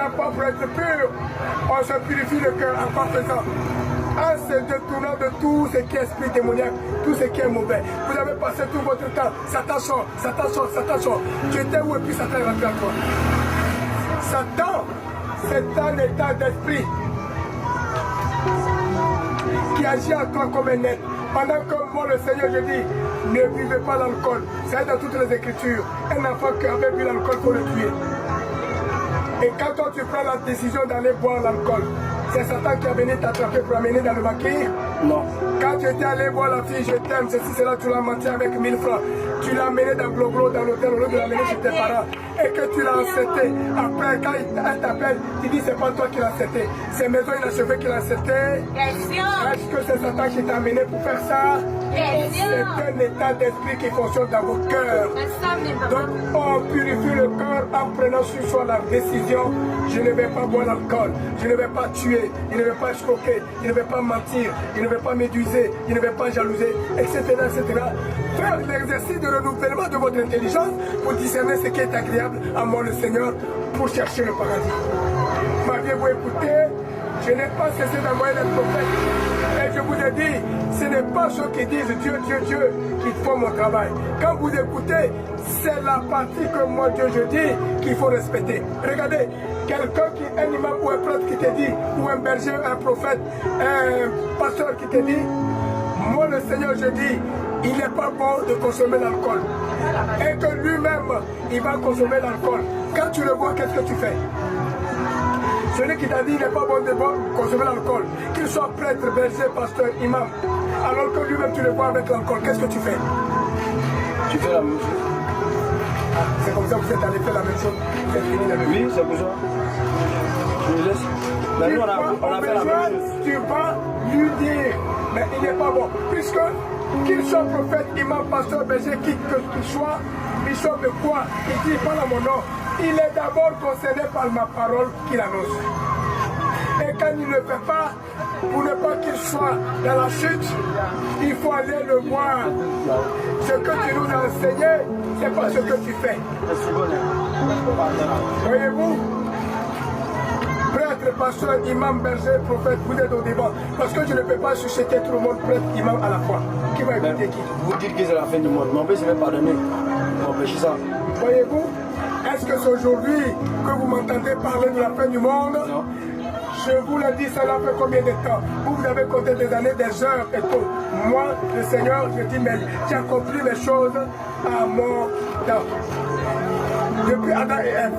la foi pour être pur. On se purifie le cœur en parfaisant. En se détournant de tout ce qui est esprit démoniaque, tout ce qui est mauvais. Vous avez passé tout votre temps. Satan sort, Satan sort, Satan sort. Tu étais où et puis Satan est rentré à toi. Satan, c'est un état d'esprit qui agit en toi comme un être. Pendant que moi, le Seigneur, je dis, ne buvez pas l'alcool. C'est dans toutes les Écritures. Un enfant qui avait bu l'alcool, il faut le tuer. Et quand toi, tu prends la décision d'aller boire l'alcool, c'est Satan qui a venu t'attraper pour l'amener dans le maquis? Non. Quand tu étais allé voir la fille, je t'aime, ceci, cela, tu l'as menti avec 1000 francs. Tu l'as amené dans Gloglo, dans l'hôtel, au lieu de l'amener chez tes parents. Et que tu l'as accepté. Après, quand elle t'appelle, tu dis c'est pas toi qui l'as accepté. C'est maison inachevé qui l'a accepté. Est-ce que c'est Satan qui t'a amené pour faire ça? C'est un état d'esprit qui fonctionne dans vos cœurs. Donc, on purifie le cœur en prenant sur soi la décision. Je ne vais pas boire l'alcool, je ne vais pas tuer, je ne vais pas escroquer, je ne vais pas mentir, je ne vais pas méduser, je ne vais pas jalouser, etc. etc. Faire l'exercice de renouvellement de votre intelligence pour discerner ce qui est agréable à moi le Seigneur pour chercher le paradis. M'aviez-vous écouté? Je n'ai pas cessé d'envoyer des prophètes. Et je vous ai dit, ce n'est pas ceux qui disent Dieu, Dieu, Dieu qui font mon travail. Quand vous écoutez, c'est la partie que moi, Dieu, je dis qu'il faut respecter. Regardez, quelqu'un qui est un imam ou un prêtre qui te dit, ou un berger, un prophète, un pasteur qui te dit, moi, le Seigneur, je dis, il n'est pas bon de consommer l'alcool. Et que lui-même, il va consommer l'alcool. Quand tu le vois, qu'est-ce que tu fais? Celui qui t'a dit qu'il n'est pas bon de consommer l'alcool, qu'il soit prêtre, berger, pasteur, imam, alors que lui-même tu le vois avec l'alcool, qu'est-ce que tu fais? Tu fais la même chose. Ah, c'est comme ça que vous êtes allé faire la même chose. Vous êtes fini la même chose. Oui, c'est pour ça. Je me laisse. Mais nous, on a fait la même chose. Tu vas lui dire, mais il n'est pas bon. Puisque qu'il soit prophète, imam, pasteur, berger, qui que qu'il soit, bishop de quoi, il dit pas à mon nom. Il est d'abord concerné par ma parole qu'il annonce. Et quand il ne le fait pas, pour ne pas qu'il soit dans la chute, il faut aller le voir. Ce que tu nous as enseigné, ce n'est pas ce que tu fais. Voyez-vous? Prêtre, pasteur, imam, berger, prophète, vous êtes au devant. Parce que je ne peux pas susciter tout le monde prêtre, imam à la fois. Qui va écouter qui? Vous dites que c'est la fin du monde. Mon père, je vais pardonner. M'empêcher ça. Voyez-vous? Est-ce que c'est aujourd'hui que vous m'entendez parler de la fin du monde? Non. Je vous le dis, cela fait combien de temps? Vous avez compté des années, des heures et tout. Moi, le Seigneur, je dis, mais j'ai accompli les choses à mon temps. Depuis Adam et Ève.